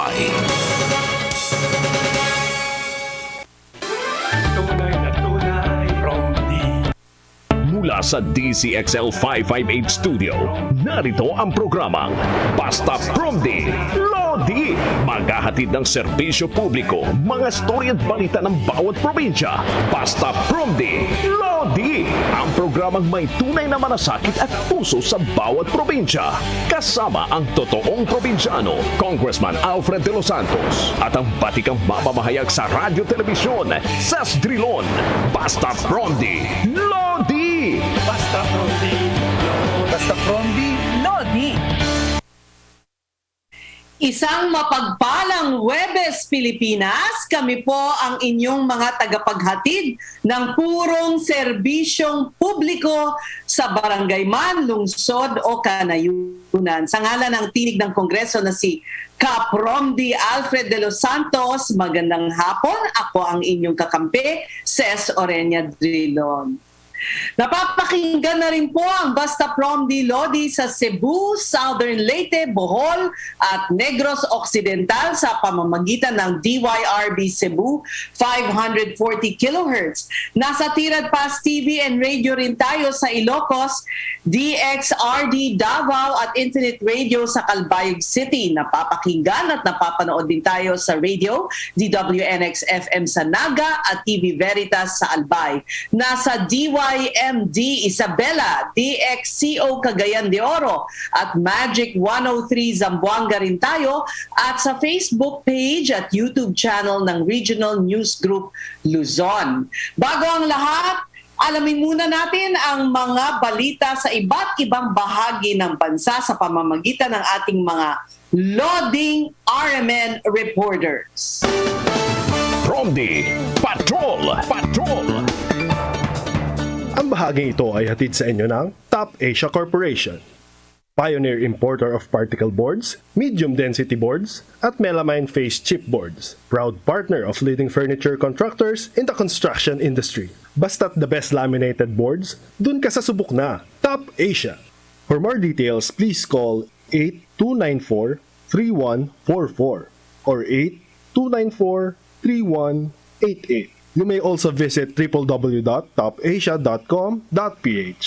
buhay. Tunay na tunay, Promdi. Mula sa DCXL 558 Studio, narito ang programang Basta Promdi Lodi. Maghahatid ng serbisyo publiko, mga storya at balita ng bawat probinsya. Basta Promdi Lodi. Ang programang may tunay na malasakit at puso sa bawat probinsya. Kasama ang totoong probinsyano, Congressman Alfred de los Santos, at ang batikang mamamahayag sa radyo, telebisyon, Ses Drilon. Basta Promdi Lodi. Basta Promdi. Basta Promdi, Lodi. Isang mapagpalang Huwebes, Pilipinas. Kami po ang inyong mga tagapaghatid ng purong serbisyong publiko sa barangay man, lungsod o kanayunan. Sa ngalan ng tinig ng Kongreso na si Kapromdi Alfred de los Santos, magandang hapon. Ako ang inyong kakampi, Ses Orenia Drilon. Napapakinggan na rin po ang Basta Promdi Lodi sa Cebu, Southern Leyte, Bohol at Negros Occidental sa pamamagitan ng DYRB Cebu 540 kHz. Nasa Tirad Pass TV and radio rin tayo sa Ilocos, DXRD Davao at Infinite Radio sa Calbayog City. Napapakinggan at napapanood din tayo sa radio, DWNX FM sa Naga at TV Veritas sa Albay. Nasa DYMD Isabela, DXCO Cagayan de Oro at Magic 103 Zamboanga rin tayo at sa Facebook page at YouTube channel ng Regional News Group Luzon. Bago ang lahat, alamin muna natin ang mga balita sa iba't ibang bahagi ng bansa sa pamamagitan ng ating mga loading RMN reporters. Promdi Patrol. Ang bahaging ito ay hatid sa inyo ng Top Asia Corporation, pioneer importer of particle boards, medium density boards, at melamine face chipboards. Proud partner of leading furniture contractors in the construction industry. Basta't the best laminated boards, dun ka sa subok na. Top Asia. For more details, please call 8294-3144 or 8294-3188. You may also visit www.topasia.com.ph.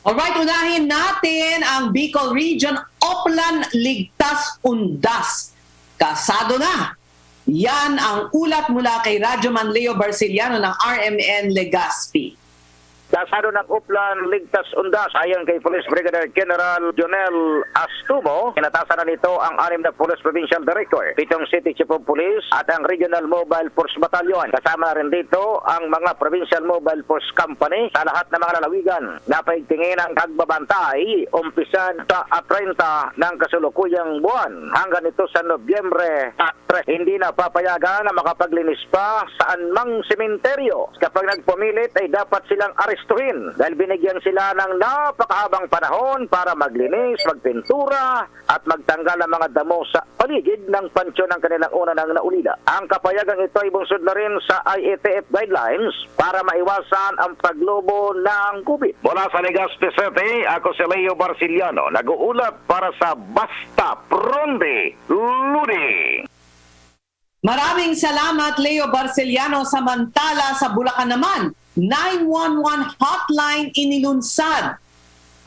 Alright, unahin natin ang Bicol Region, Oplan, Ligtas, Undas. Kasado na. Yan ang ulat mula kay Radyoman Leo Barciliano ng RMN Legazpi. Kasado ng Uplan, Ligtas, Undas, ayon kay Police Brigadier General Jonel Astumo, inatasan na nito ang 6 na Police Provincial Director, 7 City Chief of Police at ang Regional Mobile Force Battalion. Kasama na rin dito ang mga Provincial Mobile Force Company sa lahat ng mga lalawigan na paigtingin ang kagbabantay umpisan sa 30 ng kasulukuyang buwan hanggang ito sa Nobyembre 3. Hindi na papayagan na makapaglinis pa saan mang sementeryo. Kapag nagpumilit ay dapat silang arestuhin dahil binigyan sila ng napakahabang panahon para maglinis, magpintura at magtanggal ng mga damo sa paligid ng pansyo ng kanilang una ng naulila. Ang kapayagang ito ay bunsod na rin sa IATF guidelines para maiwasan ang paglobo ng COVID. Mula sa Legazpi City, ako si Leo Barciliano, nag-uulat para sa Basta Promdi Lodi. Maraming salamat, Leo Barciliano. Samantala sa Bulacan naman, 911 hotline inilunsad.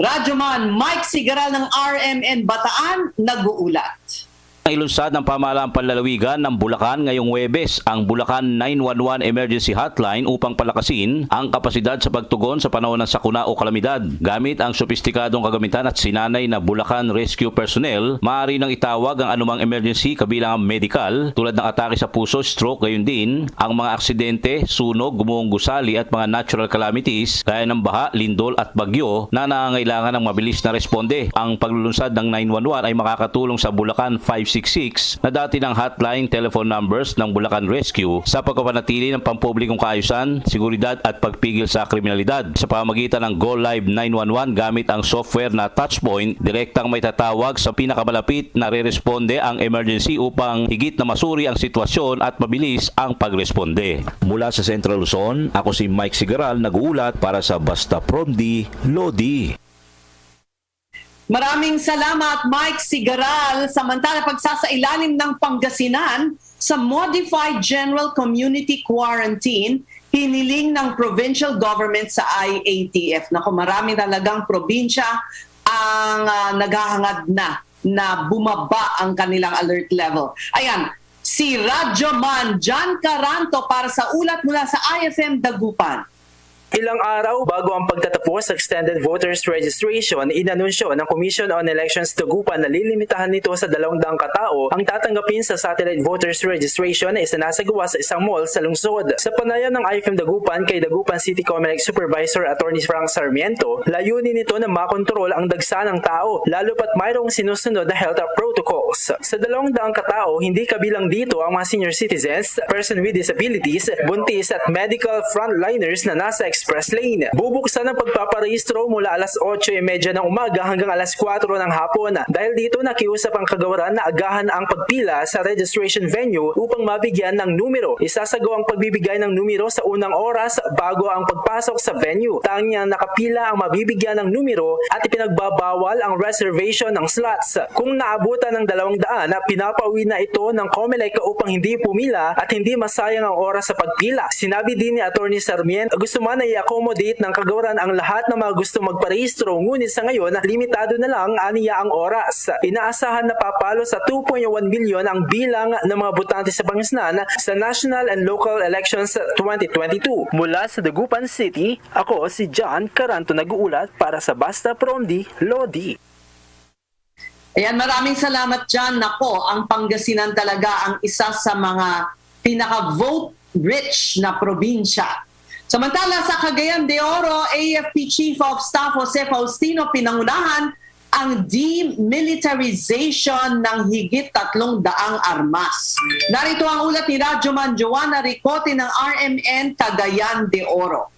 Radyoman Mike Sigaral ng RMN Bataan nag-uulat. Ilunsad ng pamahalaang panlalawigan ng Bulacan ngayong Huwebes ang Bulacan 911 Emergency Hotline upang palakasin ang kapasidad sa pagtugon sa panahon ng sakuna o kalamidad. Gamit ang sopistikadong kagamitan at sinanay na Bulacan Rescue Personnel, maaari nang itawag ang anumang emergency kabilang ang medical tulad ng atake sa puso, stroke, gayon din ang mga aksidente, sunog, gumuhong gusali at mga natural calamities gaya ng baha, lindol at bagyo na nangangailangan ng mabilis na responde. Ang paglulunsad ng 911 ay makakatulong sa Bulacan 566 na dati ng hotline telephone numbers ng Bulacan Rescue sa pagpapanatili ng pampublikong kaayusan, seguridad at pagpigil sa kriminalidad. Sa pamamagitan ng Go Live 911 gamit ang software na Touchpoint, direktang may tatawag sa pinakamalapit na re-responde ang emergency upang higit na masuri ang sitwasyon at mabilis ang pagresponde. Mula sa Central Luzon, ako si Mike Sigaral nag-uulat para sa Basta Promdi Lodi. Maraming salamat, Mike Sigaral. Samantala, pagsasailalim ng Pangasinan sa Modified General Community Quarantine, hiniling ng provincial government sa IATF. Naku, marami talagang probinsya ang naghahangad na bumaba ang kanilang alert level. Ayan, si Radyoman John Caranto para sa ulat mula sa IFM Dagupan. Ilang araw bago ang pagtatapos sa extended voters registration, inanunsyo ng Commission on Elections Dagupan na lilimitahan nito sa 200 katao ang tatanggapin sa satellite voters registration na isinasagawa sa isang mall sa lungsod. Sa panayam ng IFM Dagupan kay Dagupan City Comelec Supervisor Attorney Frank Sarmiento, layunin nito na makontrol ang dagsa ng tao, lalo pat mayroong sinusunod na health protocols. Sa 200 katao, hindi kabilang dito ang mga senior citizens, person with disabilities, buntis at medical frontliners na nasa express lane. Bubuksan ang pagpaparehistro mula alas 8:30 ng umaga hanggang alas 4 ng hapon. Dahil dito nakiusap ang kagawaran na agahan ang pagpila sa registration venue upang mabigyan ng numero. Isasagawa ang pagbibigay ng numero sa unang oras bago ang pagpasok sa venue. Tanging nakapila ang mabibigyan ng numero at ipinagbabawal ang reservation ng slots. Kung naabutan ng 200, pinapauwi na ito ng Comelec upang hindi pumila at hindi masayang ang oras sa pagpila. Sinabi din ni Attorney Sarmiento, gusto man na i-accommodate ng kagawaran ang lahat ng mga gusto magparehistro, ngunit sa ngayon, limitado na lang aniya ang oras. Inaasahan na papalo sa 2.1 milyon ang bilang ng mga botante sa Pangasinan sa national and local elections 2022. Mula sa Dagupan City, ako si John Caranto nag-uulat para sa Basta Promdi, Lodi. Ayan, maraming salamat dyan. Nako, ang Pangasinan talaga ang isa sa mga pinaka-vote rich na probinsya. Samantala sa Cagayan de Oro, AFP Chief of Staff Jose Faustino pinangunahan ang demilitarization ng higit 300 armas. Narito ang ulat ni Radyoman Joanna Ricote ng RMN Cagayan de Oro.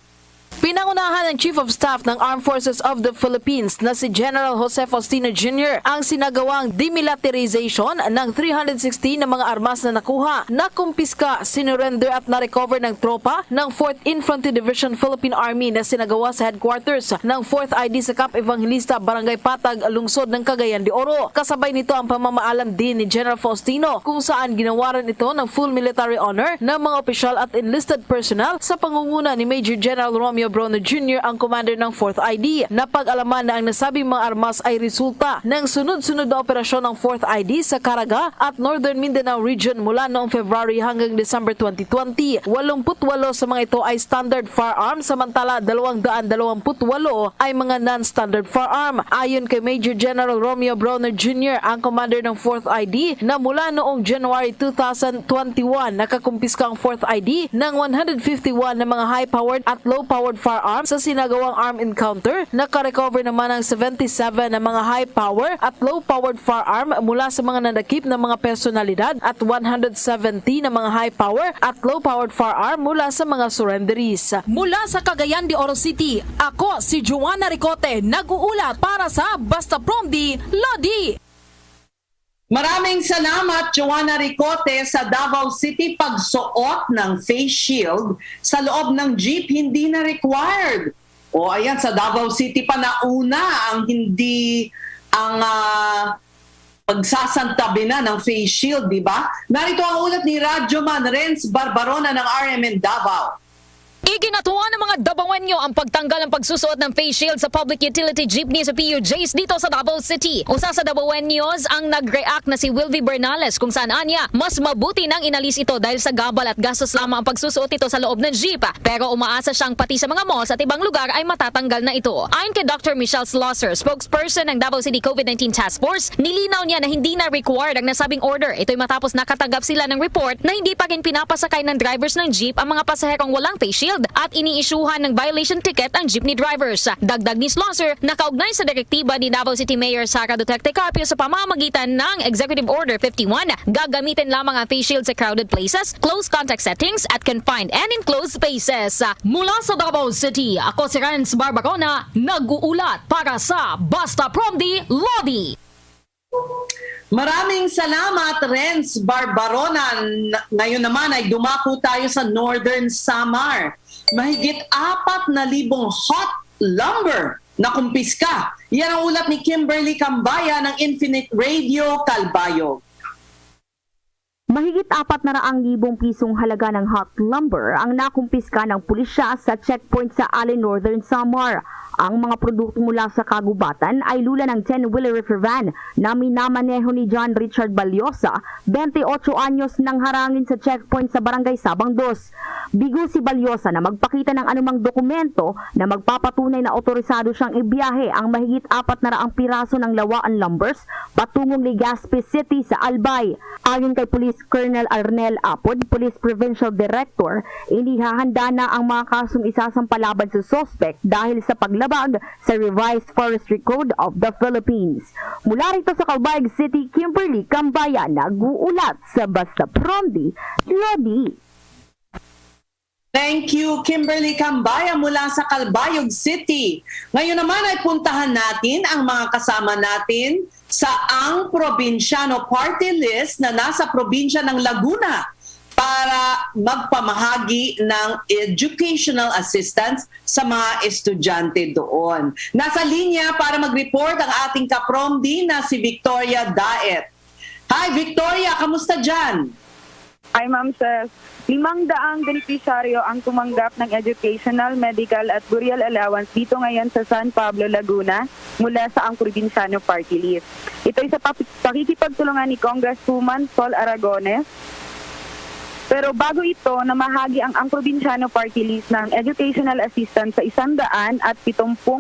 Pinangunahan ng Chief of Staff ng Armed Forces of the Philippines na si General Jose Faustino Jr. ang sinagawang demilitarization ng 360 na mga armas na nakuha, nakumpiska, sinurrender at na-recover ng tropa ng 4th Infantry Division Philippine Army na sinagawa sa headquarters ng 4th ID sa Camp Evangelista, Barangay Patag, lungsod ng Cagayan de Oro. Kasabay nito ang pamamaalam din ni General Faustino kung saan ginawaran ito ng full military honor ng mga opisyal at enlisted personnel sa pangunguna ni Major General Romeo Brono Jr. ang commander ng 4th ID. Napag-alaman na ang nasabing mga armas ay resulta ng sunod-sunod na operasyon ng 4th ID sa Caraga at Northern Mindanao region mula noong February hanggang December 2020. 88 sa mga ito ay standard firearm, samantala 228 ay mga non-standard firearm. Ayon kay Major General Romeo Brono Jr., ang commander ng 4th ID, na mula noong January 2021 nakakumpiska ang 4th ID ng 151 na mga high-powered at low-powered firearms sa sinagawang armed encounter. Nakarecover naman ng 77 na mga high-power at low-powered firearm mula sa mga nanakip na mga personalidad at 170 na mga high-power at low-powered firearm mula sa mga surrenderies. Mula sa Cagayan de Oro City, ako si Joanna Ricote, nag-uulat para sa Basta Promdi, Lodi. Maraming salamat, Joanna Ricote. Sa Davao City, pagsuot ng face shield sa loob ng jeep hindi na required. O ayan, sa Davao City pa nauna ang pagsasantabi na ng face shield, di ba? Narito ang ulat ni Radyoman Renz Barbarona ng RMN Davao. Iginatuwa ng mga Dabawenyo ang pagtanggal ng pagsusuot ng face shield sa public utility jeepney sa PUJs dito sa Davao City. Usa sa Dabawenyos ang nag-react na si Wilby Bernales kung saan anya mas mabuti nang inalis ito dahil sa gabal at gastos lamang ang pagsusuot ito sa loob ng jeep. Pero umaasa siyang pati sa mga malls at ibang lugar ay matatanggal na ito. Ayon kay Dr. Michelle Slosser, spokesperson ng Davao City COVID-19 Task Force, nilinaw niya na hindi na required ang nasabing order. Ito'y matapos nakatanggap sila ng report na hindi pa rin pinapasakay ng drivers ng jeep ang mga pasaherong walang face shield at iniisyuhan ng violation ticket ang jeepney drivers. Dagdag ni Slosser, nakaugnay sa direktiba ni Davao City Mayor Sara Duterte Carpio sa pamamagitan ng Executive Order 51, gagamitin lamang ang face shield sa crowded places, close contact settings at confined and enclosed spaces. Mula sa Davao City, ako si Renz Barbarona, nag-uulat para sa Basta Promdi, Lodi. Maraming salamat, Renz Barbarona. Ngayon naman ay dumako tayo sa Northern Samar. Mahigit 4,000 hot lumber nakumpiska. Yan ang ulat ni Kimberly Cambaya ng Infinite Radio Calbayog. Mahigit 400,000 pisong halaga ng hot lumber ang nakumpiska ng pulisya sa checkpoint sa Allen, Northern Samar. Ang mga produkto mula sa kagubatan ay lula ng 10-wheeler reefer van na minamaneho ni John Richard Balyosa, 28 anyos, nang harangin sa checkpoint sa Barangay Sabang 2. Bigo si Balyosa na magpakita ng anumang dokumento na magpapatunay na otorisado siyang ibiyahe ang mahigit 400 piraso ng lawaan lumbers patungong Legazpi City sa Albay. Ayon kay Police Colonel Arnel Apod, Police Provincial Director, inihahanda na ang mga kasong isasampalaban sa suspect dahil sa paglabag sa Revised Forestry Code of the Philippines. Mula rito sa Calbayog City, Kimberly Cambaya, nag-uulat sa Basta Promdi, Lodi. Thank you, Kimberly Cambaya mula sa Calbayog City. Ngayon naman ay puntahan natin ang mga kasama natin sa Ang Probinsyano Party List na nasa probinsya ng Laguna para magpamahagi ng educational assistance sa mga estudyante doon. Nasa linya para mag-report ang ating kapromdi na si Victoria Daet. Hi Victoria, kamusta dyan? Hi Ma'am Seth. 500 benepisyaryo ang tumanggap ng educational, medical at burial allowance dito ngayon sa San Pablo, Laguna mula sa Ang Probinsyano Party List. Ito ay sa pakikipagtulungan ni Congresswoman Sol Aragones. Pero bago ito, namahagi ang Probinsyano Party List ng educational assistance sa 170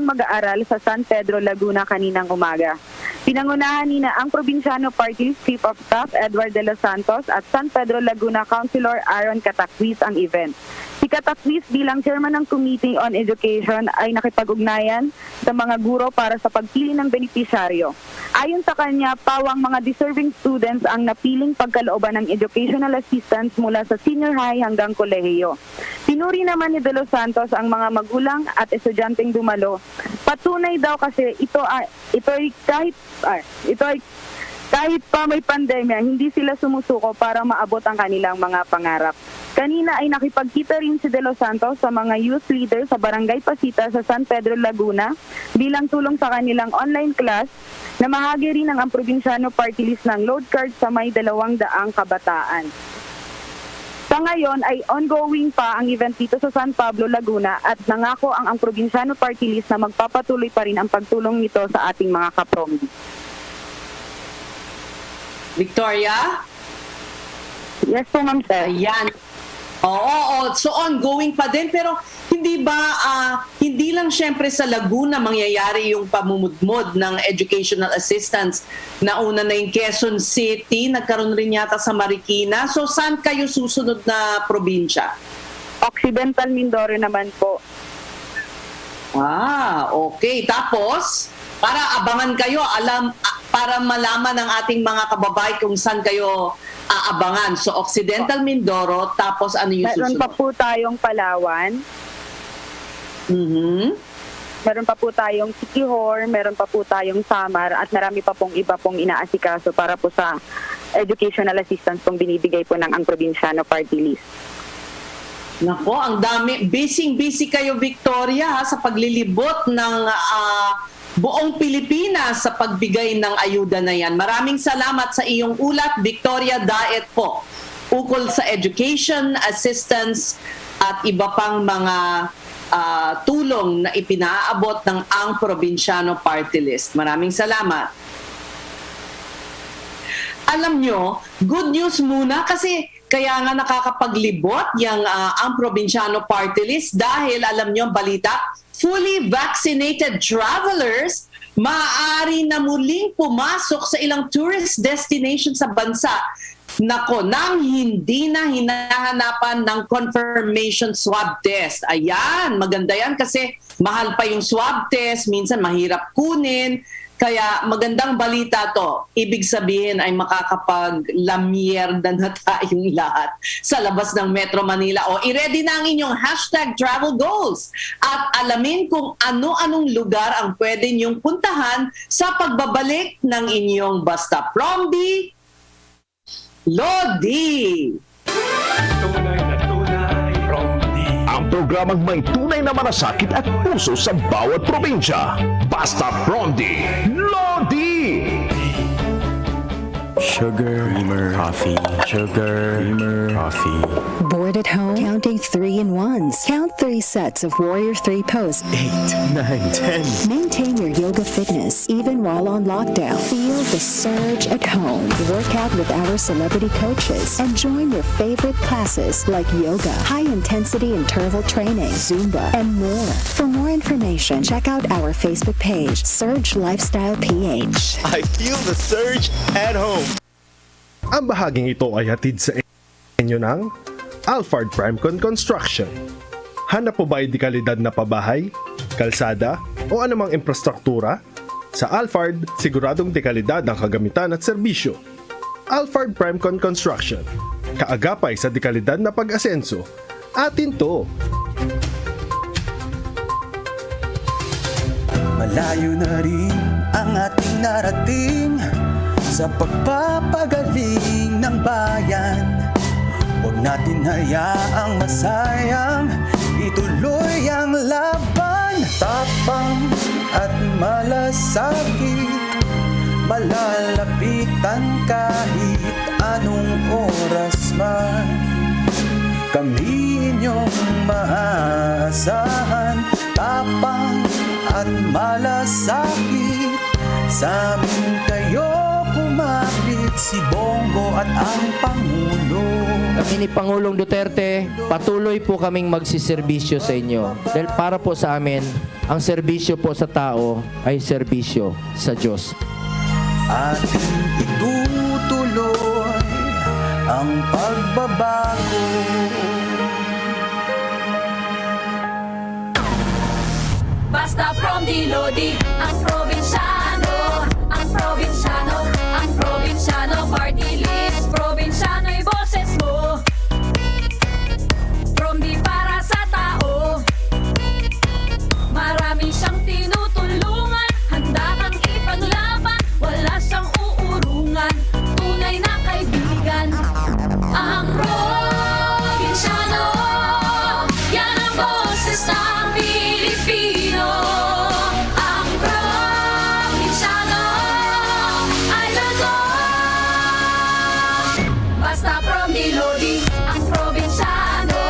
mag-aaral sa San Pedro, Laguna kaninang umaga. Pinangunahan ni na ang Probinsyano Party List Chief of Staff Edward de los Santos at San Pedro, Laguna Councilor Aaron Cataquis ang event. Si Cataquis bilang chairman ng Committee on Education ay nakipag-ugnayan sa mga guro para sa pagpili ng benepisyaryo. Ayon sa kanya, pawang mga deserving students ang napiling pagkalooban ng educational assistance mula sa senior high hanggang kolehiyo. Pinuri naman ni De Los Santos ang mga magulang at estudyanteng dumalo. Patunay daw kasi ito ay kahit pa may pandemya, hindi sila sumusuko para maabot ang kanilang mga pangarap. Kanina ay nakipagkita rin si De Los Santos sa mga youth leaders sa Barangay Pasita sa San Pedro, Laguna bilang tulong sa kanilang online class na mahagi rin ang Probinsyano Party List ng load card sa may 200 kabataan. Sa ngayon ay ongoing pa ang event dito sa San Pablo, Laguna at nangako ang Probinsyano Party List na magpapatuloy pa rin ang pagtulong nito sa ating mga kapromdi. Victoria? Yes po, Ma'am Seth. Ayan. Oo, so ongoing pa din pero hindi ba hindi lang syempre sa Laguna mangyayari yung pamumudmod ng educational assistance. Nauna na yung Quezon City, nagkaroon rin yata sa Marikina. So saan kayo susunod na probinsya? Occidental Mindoro naman po. Okay. Tapos para abangan kayo, para malaman ng ating mga kababayan kung saan kayo aabangan. So, Occidental Mindoro, tapos ano yung Meron susunod? pa po tayong Palawan. Meron pa po tayong Siquijor, meron pa po tayong Samar, at marami pa pong iba pong inaasikaso para po sa educational assistance pong binibigay po ng Ang Probinsyano Party List. Nako, ang dami. Busy kayo, Victoria, sa paglilibot ng buong Pilipinas sa pagbigay ng ayuda na yan. Maraming salamat sa iyong ulat, Victoria Daet po, ukol sa education, assistance at iba pang mga tulong na ipinaabot ng Ang Probinsyano Party List. Maraming salamat. Alam nyo, good news muna kasi kaya nga nakakapaglibot yung Ang Probinsyano Party List dahil alam nyo ang balita, fully vaccinated travelers maaari na muling pumasok sa ilang tourist destination sa bansa. Nako, nang hindi na hinahanapan ng confirmation swab test. Ayan, maganda yan kasi mahal pa yung swab test, minsan mahirap kunin. Kaya magandang balita to. Ibig sabihin ay makakapaglamyerda na tayong lahat sa labas ng Metro Manila. O i-ready na ang inyong #travel goals at alamin kung ano-anong lugar ang pwede niyong puntahan sa pagbabalik ng inyong Basta Promdi Lodi. Tunay na tunay, Promdi. Ang programang may tunay na malasakit at puso sa bawat probinsya. Basta Prom-D, Lodi! Sugar, creamer, coffee. Sugar, creamer, coffee. Bored at home? Counting 3-in-1s. Count 3 sets of Warrior 3 pose. 8, 9, 10. Maintain your yoga fitness even while on lockdown. Feel the surge at home. Work out with our celebrity coaches and join your favorite classes like yoga, high-intensity interval training, Zumba, and more. For more information, check out our Facebook page, Surge Lifestyle PH. I feel the surge at home. Ang bahaging ito ay hatid sa inyo ng Alphard Primecon Construction. Hanap po ba ay di kalidad na pabahay, kalsada o anumang infrastruktura? Sa Alphard, siguradong di kalidad ang kagamitan at serbisyo. Alphard Primecon Construction. Kaagapay sa di kalidad na pag-asenso. Atin to! Malayo na rin ang ating narating sa pagpapagaling ng bayan. Huwag natin hayaang masayang ituloy ang laban. Tapang at malasakit, malalapitan kahit anong oras man. Kami inyong maaasahan. Tapang at malasakit, sa amin kayo kumapit, si Bongo at ang Pangulo. Kami ni Pangulong Duterte, patuloy po kaming magsiservisyo sa inyo. Dahil para po sa amin, ang serbisyo po sa tao ay serbisyo sa Diyos. Ating itutuloy ang pagbabago. Basta Prom-D, Lodi, ang probinsyano, ang probinsyano, ang probinsyano party list, probinsyano'y boses mo. Prom-D para sa tao, marami siyang tinutulungan, handa kang ipaglaban, wala siyang uurungan, tunay na kaibigan. Ang probinsyano, yan ang boses ng Pilipino. Ang probinsyano ay lugod. Basta Prom-D, Lodi, ang probinsyano,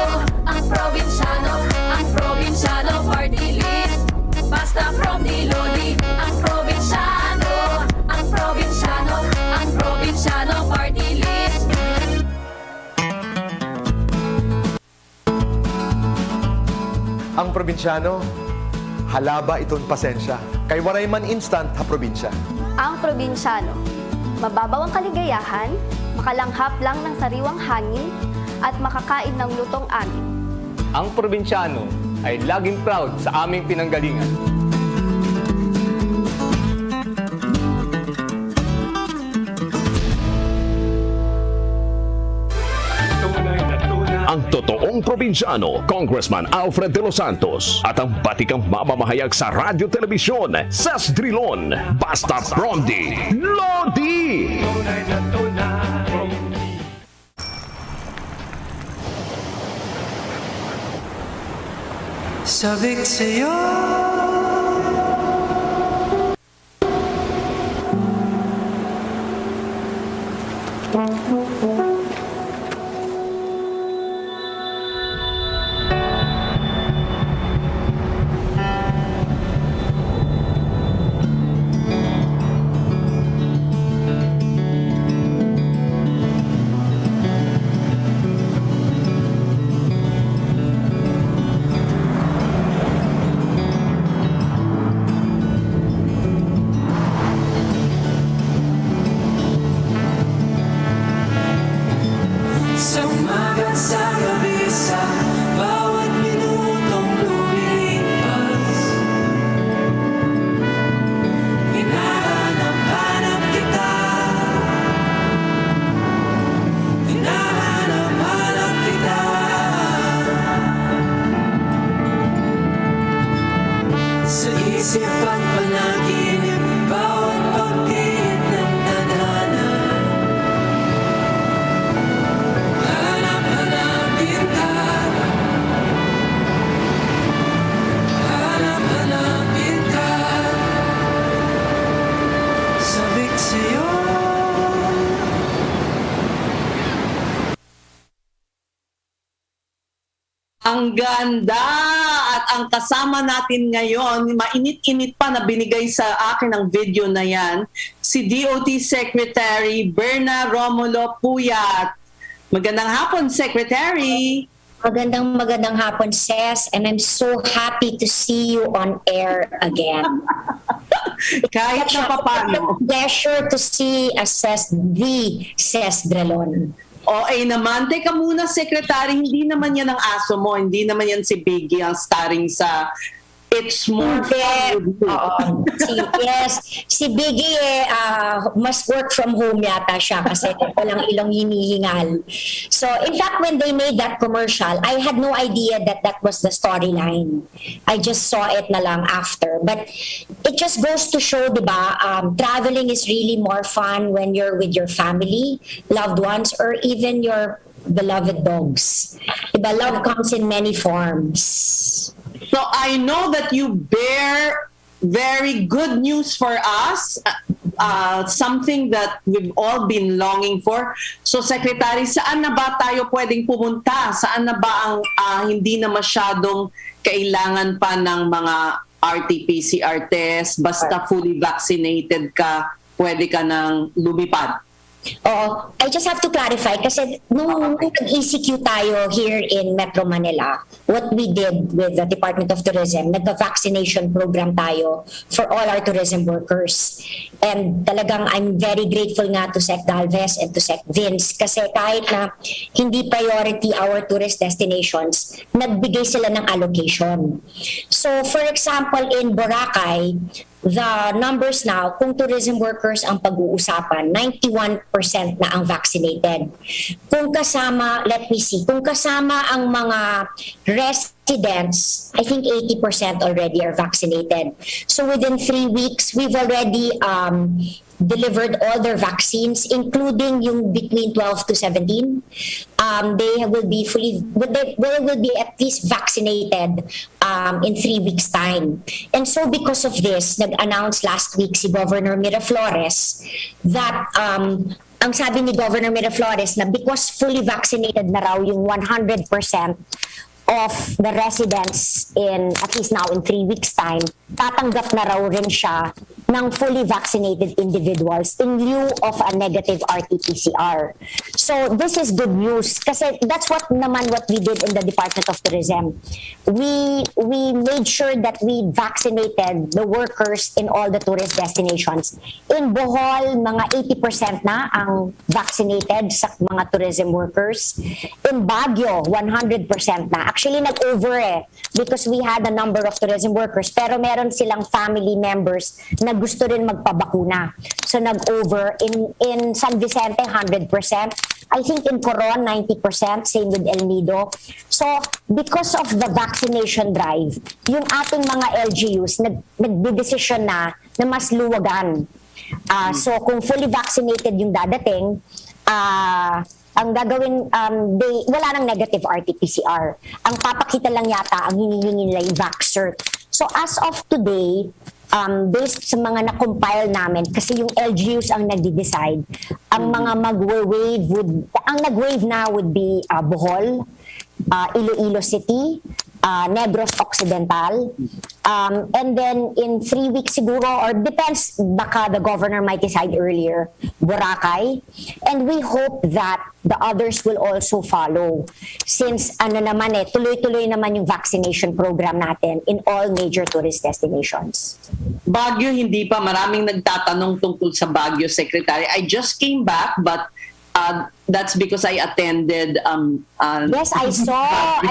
ang probinsyano, ang probinsyano party list. Basta Prom-D, Lodi, ang probinsyano, ang probinsyano, ang probinsyano party list. Ang probinsyano, halaba iton pasensya. Kay waray man instant ha probinsya. Ang probinsyano, mababaw ang kaligayahan, makalanghap lang ng sariwang hangin, at makakain ng lutong amin. Ang probinsyano ay laging proud sa aming pinanggalingan. Ang totoong probinsyano, Congressman Alfred de los Santos, at ang batikang mamamahayag sa radyo telebisyon, Sas Drilon. Basta Prom-D, Lodi! Tunay na tunay. Sabik sa'yo. Ang ganda! At ang kasama natin ngayon, mainit-init pa na binigay sa akin ang video na yan, si DOT Secretary Berna Romulo Puyat. Magandang hapon, Secretary! Magandang hapon, Ses, and I'm so happy to see you on air again. Kahit na papano. Pleasure to see Ses Drelon. Naman. Teka muna, Secretary, hindi naman yan ang aso mo. Hindi naman yan si Biggie ang starring sa It's More Fun. Si Biggie must work from home yata siya kasi walang ilong hinihingal. So, in fact, when they made that commercial, I had no idea that was the storyline. I just saw it na lang after. But it just goes to show, diba, traveling is really more fun when you're with your family, loved ones, or even your beloved dogs. Diba, love comes in many forms. So I know that you bear very good news for us, something that we've all been longing for. So Secretary, saan na ba tayo pwedeng pumunta? Saan na ba ang hindi na masyadong kailangan pa ng mga RT-PCR test? Basta fully vaccinated ka, pwede ka nang lumipad. Oo. I just have to clarify kasi nung nag-ECQ tayo here in Metro Manila, what we did with the Department of Tourism, nagka-vaccination program tayo for all our tourism workers. And talagang I'm very grateful nga to Sec Galvez and to Sec Vince kasi kahit na hindi priority our tourist destinations, nagbigay sila ng allocation. So for example, in Boracay, the numbers now, kung tourism workers ang pag-uusapan, 91% na ang vaccinated. Kung kasama, let me see, kung kasama ang mga residents, I think 80% already are vaccinated. So within 3 weeks, we've already delivered all their vaccines, including yung between 12 to 17. They will be at least vaccinated in 3 weeks' time. And so because of this, nag-announce last week si Governor Miraflores that ang sabi ni Governor Miraflores na because fully vaccinated na raw yung 100% of the residents in at least now in 3 weeks' time, tatanggap na raw rin siya ng fully vaccinated individuals in lieu of a negative RT-PCR. So this is good news kasi that's what we did in the Department of Tourism. We made sure that we vaccinated the workers in all the tourist destinations. In Bohol, mga 80% na ang vaccinated sa mga tourism workers. In Baguio, 100% na. Actually, nag-over because we had a number of tourism workers pero meron silang family members na gusto rin magpabakuna. So nag-over. In San Vicente, 100%. I think in Coron, 90%. Same with El Nido. So because of the vaccination drive, yung ating mga LGUs nagde-decision na mas luwagan. So kung fully vaccinated yung dadating, ang gagawin, wala nang negative RT-PCR. Ang papakita lang yata, ang hinihingi nila yung vax-cert. So as of today, based sa mga na-compile namin, kasi yung LGUs ang nagde-decide, ang mga mag-wave ang nag-wave na would be Bohol, Iloilo City, Negros Occidental, and then in 3 weeks siguro, or depends, baka the governor might decide earlier, Boracay, and we hope that the others will also follow since tuloy-tuloy naman yung vaccination program natin in all major tourist destinations. Baguio, hindi pa. Maraming nagtatanong tungkol sa Baguio, Secretary. I just came back, but that's because I attended yes, I saw.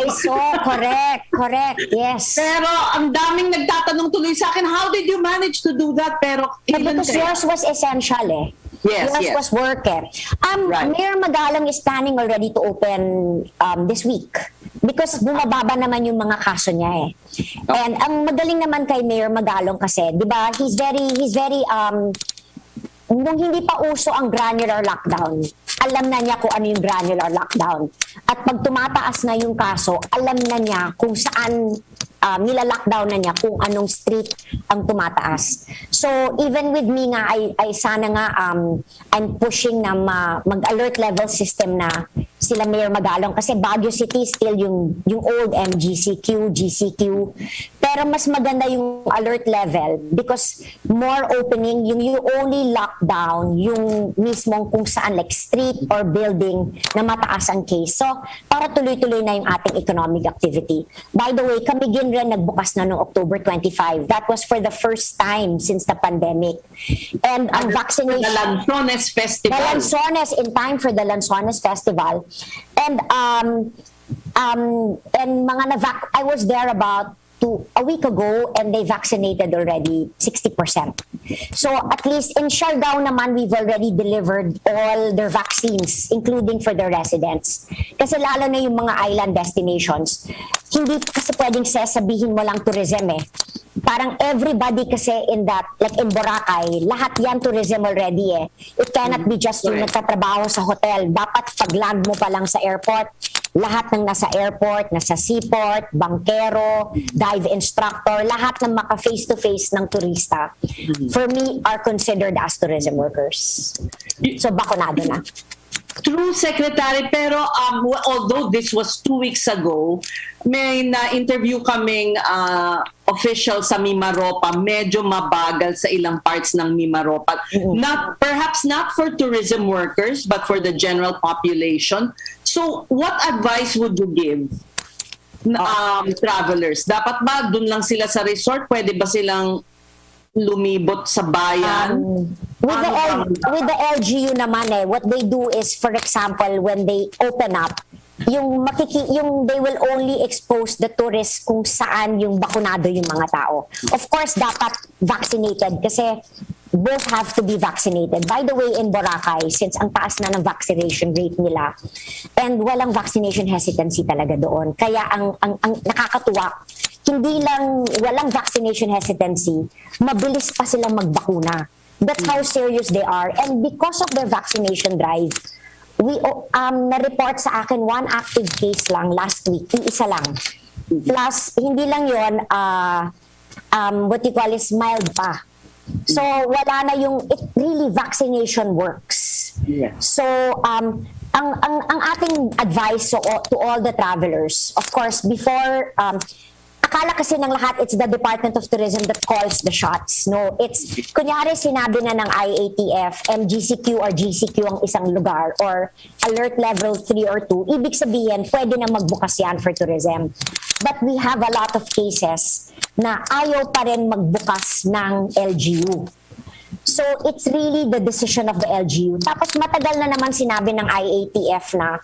Correct. Yes. Pero ang daming nagtatanong tuloy sa akin, how did you manage to do that? Pero because yours was essential Yes. was work Right. Mayor Magalang is planning already to open this week because bumababa naman yung mga kaso niya And ang magaling naman kay Mayor Magalong kasi, 'di ba? He's very nung hindi pa uso ang granular lockdown, alam na niya kung ano yung granular lockdown. At pag tumataas na yung kaso, alam na niya kung saan nila-lockdown na niya kung anong street ang tumataas. So even with me nga, ay sana nga I'm pushing na mag-alert level system na sila Mayor Magalong kasi Baguio City still yung old MGCQ, GCQ. Pero mas maganda yung alert level because more opening, yung you only lockdown yung mismong kung saan like street or building na mataas ang case. So para tuloy-tuloy na yung ating economic activity. By the way, kami din rin nagbukas na noong October 25. That was for the first time since the pandemic. And ang vaccination... The Lanzones Festival. The Lanzones, in time for the Lanzones Festival. And mga I was there about a week ago and they vaccinated already 60%. So at least in Siargao naman, we've already delivered all their vaccines, including for the residents. Kasi lalo na yung mga island destinations, hindi kasi pwedeng sasabihin mo lang tourism eh. Parang everybody kasi in that, like in Boracay, lahat yan tourism already eh. It cannot be just yung nagtatrabaho sa hotel. Dapat pag-land mo pa lang sa airport, lahat ng nasa airport, nasa seaport, bankero, dive instructor, lahat ng maka-face-to-face ng turista, for me, are considered as tourism workers. So, bakunado na. True, Secretary, pero although this was 2 weeks ago, may na-interview kaming official sa Mimaropa, medyo mabagal sa ilang parts ng Mimaropa. Perhaps not for tourism workers, but for the general population. So, what advice would you give travelers? Dapat ba dun lang sila sa resort? Pwede ba silang lumibot sa bayan? With the LGU naman what they do is, for example, when they open up, yung they will only expose the tourists kung saan yung bakunado yung mga tao. Of course, dapat vaccinated kasi both have to be vaccinated. By the way, in Boracay, since ang taas na ng vaccination rate nila, and walang vaccination hesitancy talaga doon. Kaya ang nakakatuwa, hindi lang walang vaccination hesitancy, mabilis pa silang magbakuna. That's how serious they are. And because of their vaccination drive, we na-report sa akin 1 active case lang last week, isa lang. Plus, hindi lang yon what you call is mild pa. So, wala na yung, it really vaccination works. Yeah. So, ang ating advice to all the travelers, of course, before, akala kasi ng lahat, it's the Department of Tourism that calls the shots. No, it's, kunyari sinabi na ng IATF, MGCQ or GCQ ang isang lugar, or alert level 3 or 2, ibig sabihin, pwede na magbukas yan for tourism. But we have a lot of cases na ayaw pa rin magbukas ng LGU. So, it's really the decision of the LGU. Tapos matagal na naman sinabi ng IATF na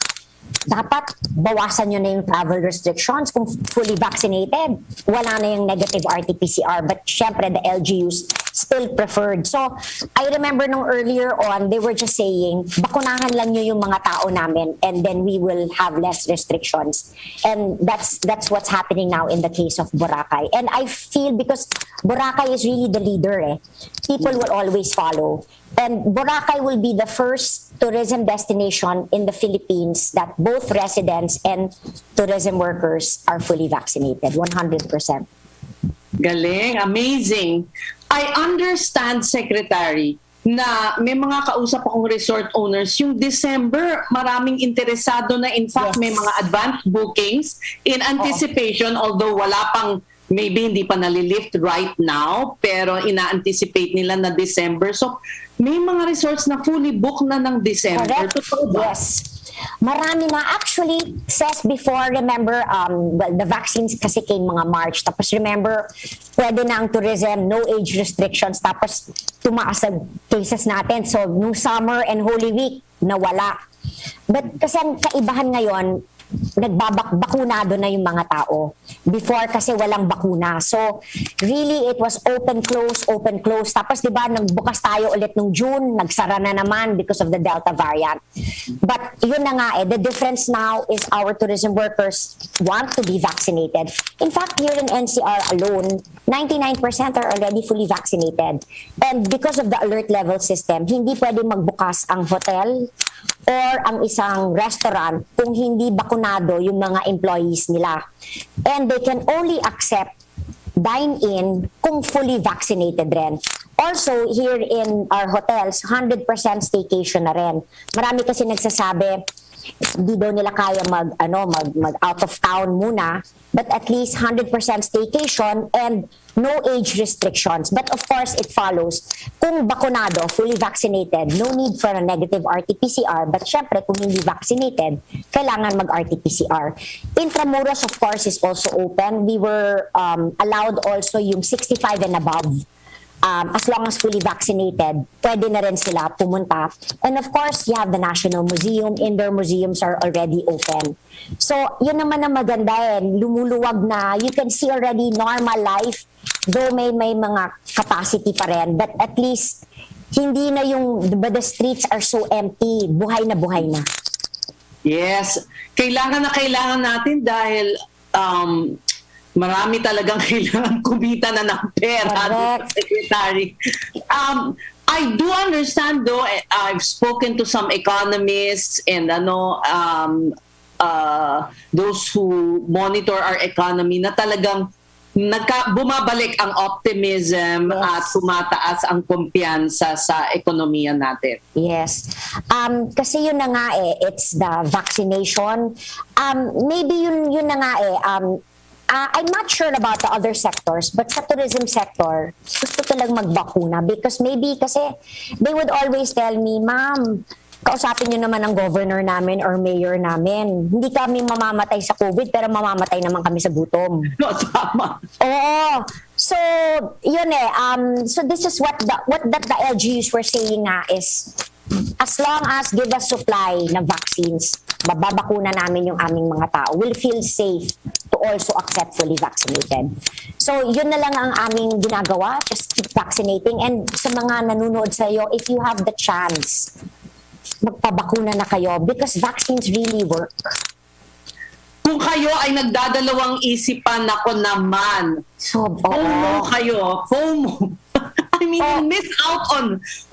dapat bawasan nyo na yung travel restrictions kung fully vaccinated. Wala na yung negative RT-PCR. But syempre, the LGUs still preferred. So, I remember nung earlier on, they were just saying, bakunahan lang nyo yung mga tao namin and then we will have less restrictions. And that's what's happening now in the case of Boracay. And I feel because Boracay is really the leader, people will always follow. And Boracay will be the first tourism destination in the Philippines that both residents and tourism workers are fully vaccinated, 100%. Galing, amazing. I understand, Secretary, na may mga kausap akong resort owners, yung December, maraming interesado na. In fact, may mga advanced bookings in anticipation, although wala pang, maybe hindi pa nalilift right now, pero ina-anticipate nila na December. So, may mga resorts na fully booked na ng December. Correct. Yes. Marami na. Actually, says before, remember, the vaccines kasi came mga March. Tapos remember, pwede na ang tourism, no age restrictions. Tapos tumaas ang cases natin. So, nung summer and Holy Week, nawala. But kasi ang kaibahan ngayon, nagbabakunado na yung mga tao. Before kasi walang bakuna. So, really, it was open, close. Tapos, di ba, nagbukas tayo ulit nung June, nagsara na naman because of the Delta variant. But, yun na nga the difference now is our tourism workers want to be vaccinated. In fact, here in NCR alone, 99% are already fully vaccinated. And because of the alert level system, hindi pwede magbukas ang hotel or ang isang restaurant kung hindi bakunado yung mga employees nila. And they can only accept dine-in kung fully vaccinated rin. Also, here in our hotels, 100% staycation na rin. Marami kasi nagsasabi, hindi daw nila kaya mag out of town muna, but at least 100% staycation and no age restrictions. But of course, it follows, kung bakunado, fully vaccinated, no need for a negative RT-PCR. But syempre, kung hindi vaccinated, kailangan mag-RT-PCR. Intramuros, of course, is also open. We were allowed also yung 65 and above. As long as fully vaccinated, pwede na rin sila pumunta. And of course, you have the National Museum. Indoor museums are already open. So, yun naman ang maganda lumuluwag na. You can see already normal life, though may mga capacity pa rin. But at least, hindi na the streets are so empty. Buhay na buhay na. Yes. Kailangan natin dahil marami talagang kailangan kumita na ng pera, Secretary. I do understand though, I've spoken to some economists and those who monitor our economy na talagang bumabalik ang optimism at tumataas ang kumpiyansa sa ekonomiya natin. Yes. Kasi yun na nga it's the vaccination. Maybe yun na nga I'm not sure about the other sectors, but sa tourism sector, gusto talang magbakuna because kasi they would always tell me, Ma'am, kausapin nyo naman ang governor namin or mayor namin. Hindi kami mamamatay sa COVID, pero mamamatay naman kami sa gutom. No, tama. Oo. So, yun so this is what the LGUs were saying nga is, as long as give us supply ng vaccines, bababakuna namin yung aming mga tao. We'll feel safe to also accept fully vaccinated. So, yun na lang ang aming ginagawa. Just keep vaccinating. And sa mga nanonood sa iyo, if you have the chance, magpabakuna na kayo because vaccines really work. Kung kayo ay nagdadalawang isipan, ako naman. FOMO kayo. FOMO. I mean, you miss out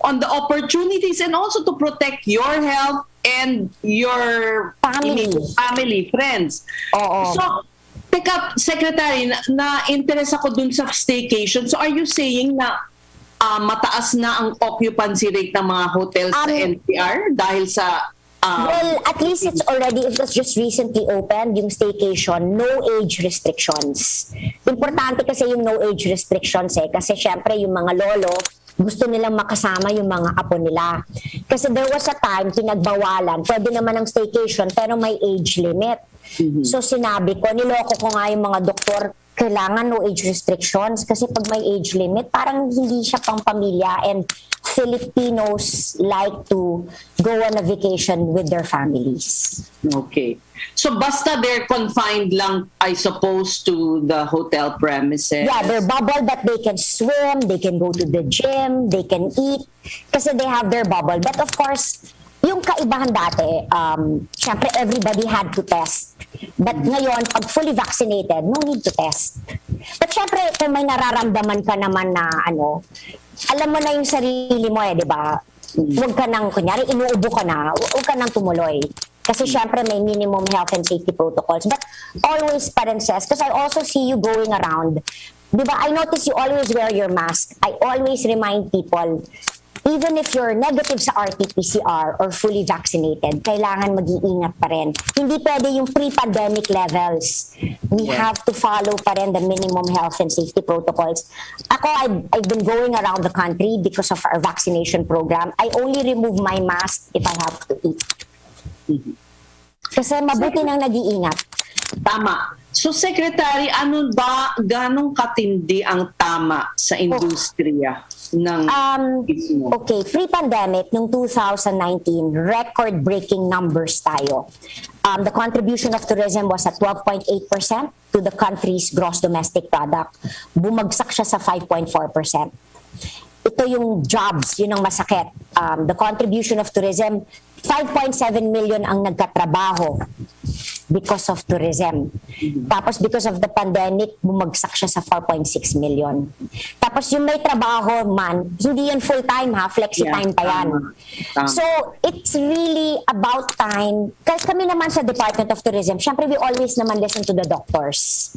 on the opportunities and also to protect your health and your family, friends. So, teka, Secretary, na-interest ako dun sa staycation. So, are you saying na mataas na ang occupancy rate ng mga hotels sa NCR dahil sa well, at least it was just recently opened, yung staycation, no age restrictions. Importante kasi yung no age restrictions kasi syempre yung mga lolo, gusto nilang makasama yung mga apo nila. Kasi there was a time, pinagbawalan, pwede naman ang staycation pero may age limit. So sinabi ko, niloko ko nga yung mga doktor, kailangan no age restrictions kasi pag may age limit, parang hindi siya pang pamilya and Filipinos like to go on a vacation with their families. Okay. So basta they're confined lang, I suppose, to the hotel premises? Yeah, they're bubble but they can swim, they can go to the gym, they can eat kasi they have their bubble. But of course, yung kaibahan dati, syempre everybody had to test. But ngayon, pag fully vaccinated, no need to test. But syempre, kung may nararamdaman ka naman na alam mo na yung sarili mo di ba? Huwag ka nang, kunyari, inuubo ka na, huwag ka nang tumuloy. Kasi syempre may minimum health and safety protocols. But always pa rin says, because I also see you going around, di ba? I notice you always wear your mask. I always remind people, even if you're negative sa RT-PCR or fully vaccinated, kailangan mag-iingat pa rin. Hindi pwede yung pre-pandemic levels. We have to follow pa rin the minimum health and safety protocols. Ako, I've been going around the country because of our vaccination program. I only remove my mask if I have to eat. Kasi mabuti nang nag-iingat. Tama. So, Secretary, ganong katindi ang tama sa industriya ng okay, pre-pandemic, noong 2019, record-breaking numbers tayo. The contribution of tourism was at 12.8% to the country's gross domestic product. Bumagsak siya sa 5.4%. Ito yung jobs, yun ang masakit. The contribution of tourism, 5.7 million ang nagkatrabaho. because of tourism. Tapos because of the pandemic, bumagsak siya sa 4.6 million. Tapos yung may trabaho man, hindi yan full-time ha, flexi-time pa yan. So, it's really about time. Kasi kami naman sa Department of Tourism, syempre we always naman listen to the doctors.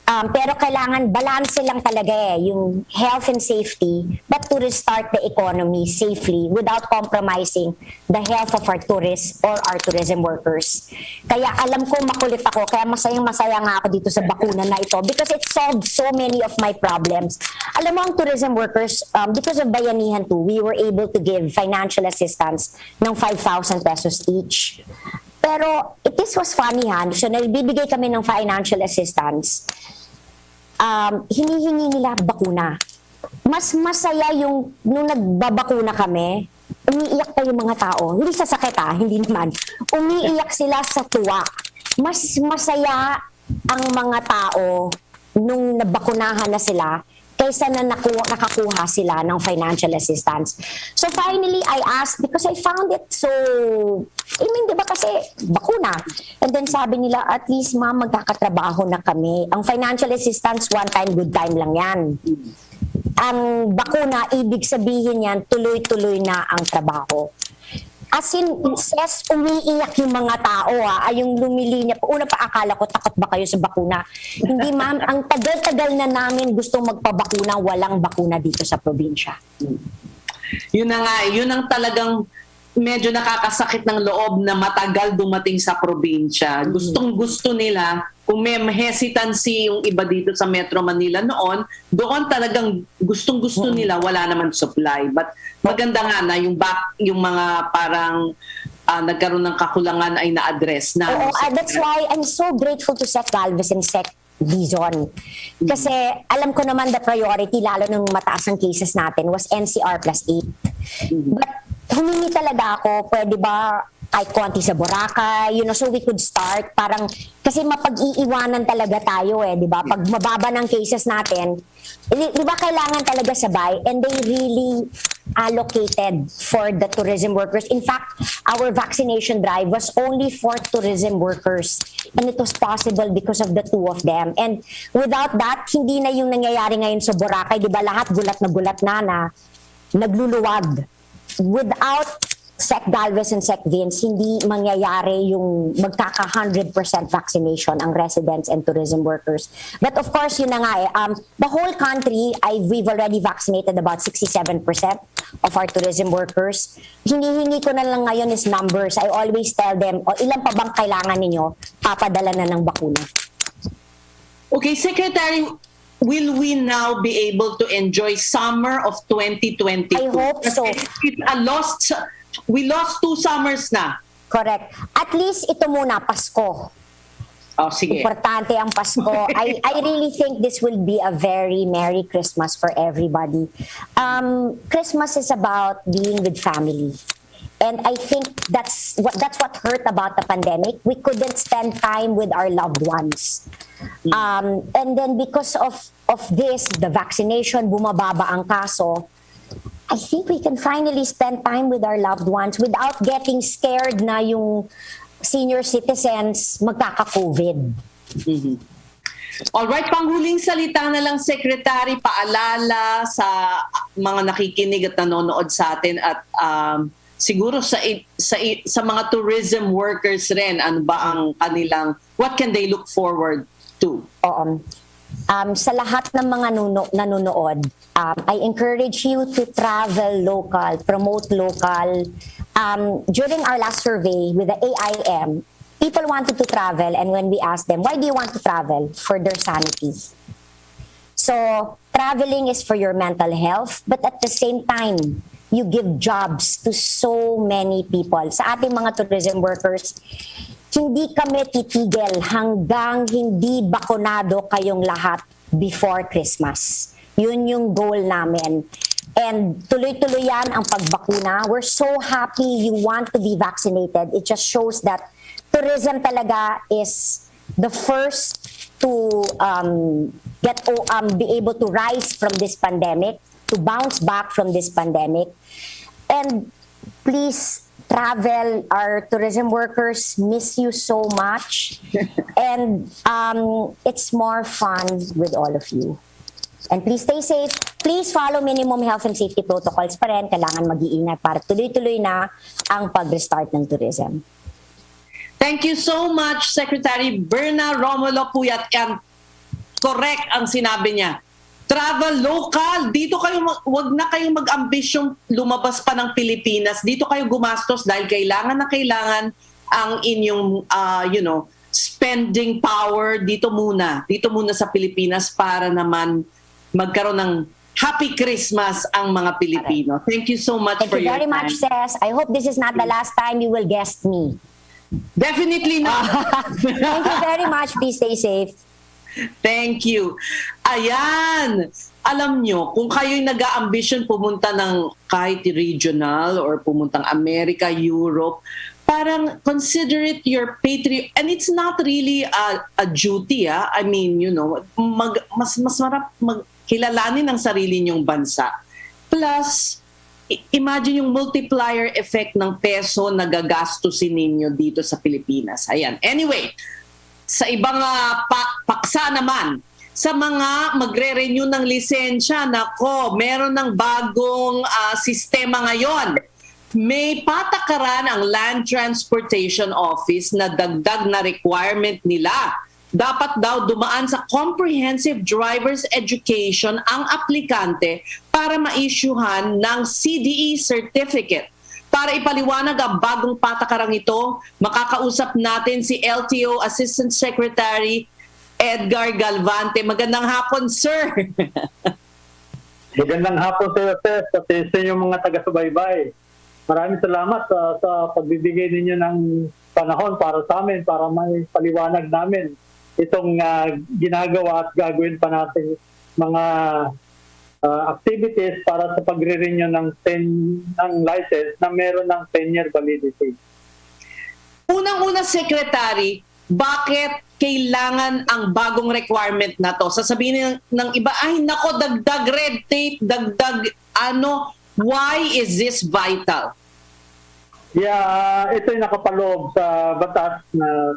Pero kailangan balance lang talaga yung health and safety, but to restart the economy safely without compromising the health of our tourists or our tourism workers. Kaya alam ko makulit ako, kaya masaya nga ako dito sa bakuna na ito because it solved so many of my problems. Alam mo ang tourism workers, because of Bayanihan 2, we were able to give financial assistance ng 5,000 pesos each. Pero this was funny ha, so nagbibigay kami ng financial assistance, hinihingi nila bakuna. Mas masaya yung nung nagbabakuna kami, umiiyak pa yung mga tao. Hindi sa sakit hindi naman. Umiiyak sila sa tuwa. Mas masaya ang mga tao nung nabakunahan na sila kaysa na nakakuha sila ng financial assistance. So finally, I asked because I found it so, di ba kasi bakuna? And then sabi nila, at least ma'am, magkakatrabaho na kami. Ang financial assistance, one time, good time lang yan. Ang bakuna, ibig sabihin yan, tuloy-tuloy na ang trabaho. As in, says, umiiyak yung mga tao yung lumilinya. Una pa akala ko, takot ba kayo sa bakuna? Hindi ma'am, ang tagal-tagal na namin gustong magpabakuna, walang bakuna dito sa probinsya. Yun na nga, yun ang talagang medyo nakakasakit ng loob na matagal dumating sa probinsya. Gustong-gusto nila, kung may hesitancy yung iba dito sa Metro Manila noon, doon talagang gustong-gusto nila, wala naman supply. But maganda nga na yung mga parang nagkaroon ng kakulangan ay na-address na. Oo, that's why I'm so grateful to Sec Galvez and Sec Dizon. Kasi alam ko naman the priority, lalo nung mataas ang cases natin, was NCR plus 8. But humingi talaga ako, pwede ba kahit konti sa Boracay, so we could start. Parang, kasi mapag-iiwanan talaga tayo di ba? Pag mababa ng cases natin, di ba kailangan talaga sabay? And they really allocated for the tourism workers. In fact, our vaccination drive was only for tourism workers. And it was possible because of the two of them. And without that, hindi na yung nangyayari ngayon sa Boracay. Di ba lahat gulat na nagluluwag. Without Sec Galvez and Sec Vince, hindi mangyayari yung magkaka 100% vaccination ang residents and tourism workers. But of course, yun na nga the whole country, we've already vaccinated about 67% of our tourism workers. Hinihingi ko na lang ngayon is numbers. I always tell them, ilan pa bang kailangan ninyo? Papadala na ng bakuna. Okay, Secretary, will we now be able to enjoy summer of 2022? I hope so. We lost 2 summers na. Correct. At least ito muna, Pasko. Oh, sige. Importante ang Pasko. I really think this will be a very Merry Christmas for everybody. Christmas is about being with family. And I think that's what hurt about the pandemic. We couldn't spend time with our loved ones. And then because of this, the vaccination, bumababa ang kaso, I think we can finally spend time with our loved ones without getting scared na yung senior citizens magkaka-COVID. Alright, panghuling salita na lang, Secretary, paalala sa mga nakikinig at nanonood sa atin at siguro sa mga tourism workers rin, ano ba ang kanilang, what can they look forward to? Sa lahat ng mga nanonood, I encourage you to travel local, promote local. During our last survey with the AIM, people wanted to travel, and when we asked them, why do you want to travel? For their sanity. So, traveling is for your mental health, but at the same time, you give jobs to so many people. Sa ating mga tourism workers, hindi kami titigil hanggang hindi bakunado kayong lahat before Christmas. Yun yung goal namin. And tuloy-tuloy yan ang pagbakuna. We're so happy you want to be vaccinated. It just shows that tourism talaga is the first to be able to rise from this pandemic, to bounce back from this pandemic. And please travel, our tourism workers miss you so much. And it's more fun with all of you. And please stay safe. Please follow minimum health and safety protocols pa rin. Kailangan mag-iingat para tuloy-tuloy na ang pag-restart ng tourism. Thank you so much, Secretary Berna Romulo Puyat. And correct ang sinabi niya. Travel local. Dito kayo, wag na kayong mag-ambisyong lumabas pa ng Pilipinas. Dito kayo gumastos dahil kailangan na kailangan ang inyong, spending power dito muna sa Pilipinas para naman magkaroon ng Happy Christmas ang mga Pilipino. Thank you so much for your time. Thank you very much, Ses. I hope this is not the last time you will guest me. Definitely not. Thank you very much. Please stay safe. Thank you. Ayan. Alam nyo, kung kayo'y nag-a-ambition pumunta ng kahit regional or pumuntang America, Europe, parang consider it your patriot. And it's not really a duty. I mean, mas marap kilalanin ang sarili niyong bansa. Plus, imagine yung multiplier effect ng peso na gagastusin ninyo dito sa Pilipinas. Ayan. Anyway, sa ibang paksa naman, sa mga magre-renew ng lisensya, nako, meron ng bagong sistema ngayon. May patakaran ang Land Transportation Office na dagdag na requirement nila. Dapat daw dumaan sa comprehensive driver's education ang aplikante para ma-issuehan ng CDE certificate. Para ipaliwanag ang bagong patakarang ito, makakausap natin si LTO Assistant Secretary Edgar Galvante. Magandang hapon, sir. Magandang hapon, sir, at sa inyong mga taga-subaybay. Maraming salamat sa pagbibigay ninyo ng panahon para sa amin, para may paliwanag namin itong ginagawa at gagawin pa natin mga activities para sa pagre-renew ng license na meron ng 10-year validity. Unang-una, Secretary, bakit kailangan ang bagong requirement na to? Sasabihin ng iba, ay nako, dagdag red tape, dagdag why is this vital? Yeah, ito'y nakapaloob sa batas na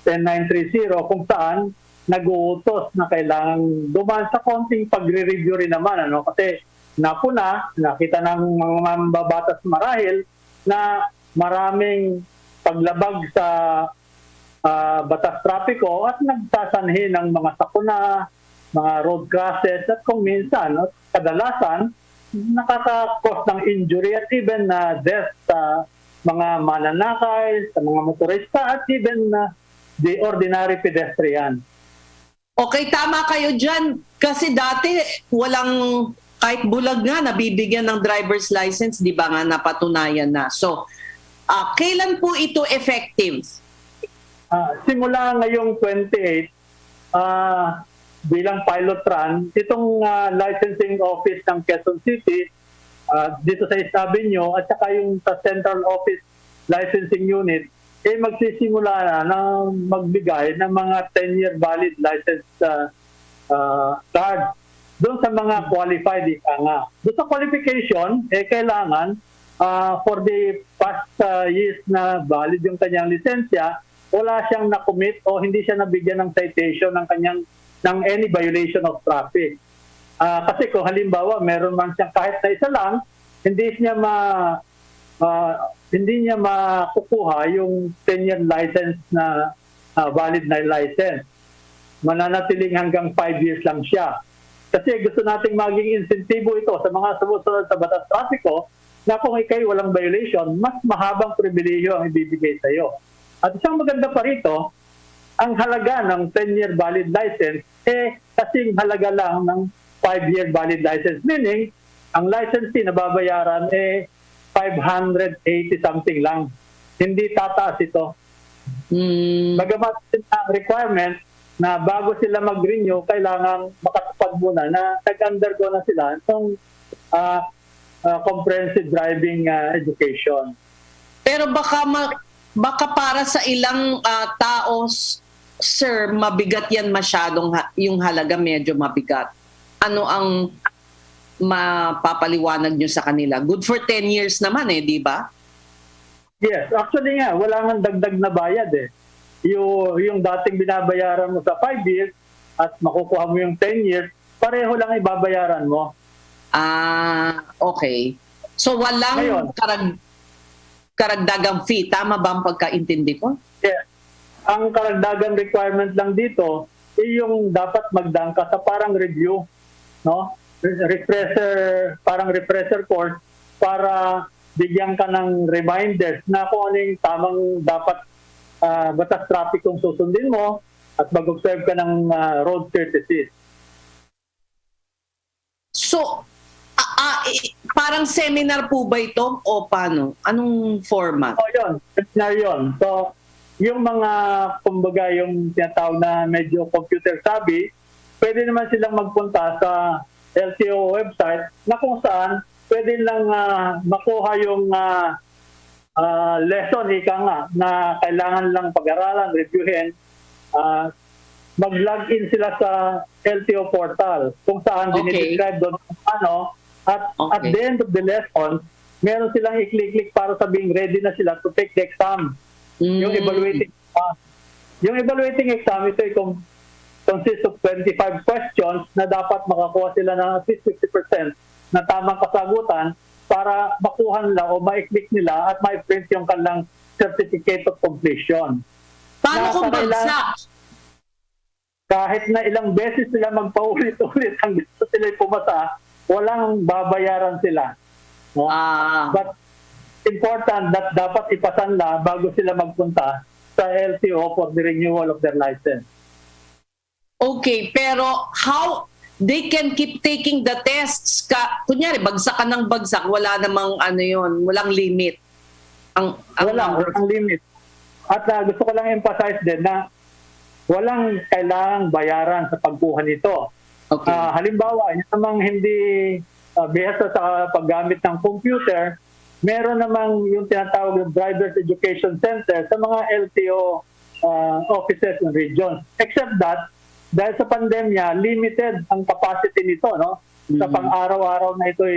10930 kung saan nag-uutos na kailangan dumaan sa konting pagre-review rin naman. Kasi nakita ng mga mambabatas marahil na maraming paglabag sa batas trapiko at nagsasanhi ng mga sakuna, mga road crosses at kung minsan, kadalasan, nakaka-cause ng injury at even death sa mga mananakay, sa mga motorista at even the ordinary pedestrian. Okay, tama kayo dyan. Kasi dati walang, kahit bulag nga, nabibigyan ng driver's license, di ba nga napatunayan na. So, kailan po ito effective? Simula ngayong 28, bilang pilot run, itong licensing office ng Quezon City, dito sa East Avenue, at saka yung sa Central Office Licensing Unit, magsisimula na magbigay ng mga 10-year valid license card doon sa mga qualified nga. Doon sa qualification, kailangan for the past years na valid yung kanyang lisensya, wala siyang na-commit o hindi siya nabigyan ng citation ng any violation of traffic. Kasi kung halimbawa meron man siyang kahit na isa lang, hindi niya makukuha yung 10-year license na valid na license. Mananatiling hanggang 5 years lang siya. Kasi gusto nating maging insentibo ito sa mga sumusunod sa batas trapiko na kung ikay walang violation, mas mahabang pribilehyo ang ibibigay sa iyo. At isang maganda pa rito, ang halaga ng 10-year valid license kasing halaga lang ng 5-year valid license. Meaning, ang licensee na babayaran 580 something lang. Hindi tataas ito. Bagamat ang requirement na bago sila mag-renew, kailangan makatupad muna na nag-undergo na sila itong comprehensive driving education. Pero baka para sa ilang tao, sir, mabigat yan masyadong, yung halaga medyo mabigat. Ano ang mapapaliwanag nyo sa kanila? Good for 10 years naman di ba? Yes, actually nga, wala nang dagdag na bayad eh. Yung dating binabayaran mo sa 5 years at makukuha mo yung 10 years, pareho lang ibabayaran mo. Okay. So walang Ngayon, karagdagang fee. Tama ba ang pagkaintindi ko? yes. Ang karagdagang requirement lang dito ay yung dapat magdaan ka sa parang review, no? Parang refresher course para bigyan ka ng reminders na kung ano yung tamang dapat batas traffic kung susundin mo at mag-observe ka ng road courtesies. So, parang seminar po ba ito o paano? Anong format? Yun. Seminar yun. So, yung mga, kumbaga, yung tinatawag na medyo computer savvy, pwede naman silang magpunta sa LTO website na kung saan pwede lang makuha yung lesson, ika nga, na kailangan lang pag-aralan, reviewin. Mag-log in sila sa LTO portal kung saan dinidescribe doon ano. At the end of the lesson, meron silang i-click para sabing ready na sila to take the exam. Yung evaluating exam. Yung evaluating exam, ito ay consists of 25 questions na dapat makakuha sila ng at least 50% na tamang kasagutan para makuha nila o ma-click nila at ma-print yung kanilang certificate of completion. Paano kung bagsak? Kahit na ilang beses sila magpaulit-ulit ang gusto sila pumasa, walang babayaran sila. No? But important that dapat ipasan la bago sila magpunta sa LTO for the renewal of their license. Okay, pero how they can keep taking the tests? Kunyari, bagsak ka ng bagsak, wala namang walang limit. Walang limit. At gusto ko lang emphasize din na walang kailangang bayaran sa pagkuha nito. Okay. Halimbawa, yung namang hindi bihasa sa paggamit ng computer, meron namang yung tinatawag ng Drivers Education Center sa mga LTO offices and regions. Except that, dahil sa pandemya, limited ang capacity nito, no? Sa pang-araw-araw na ito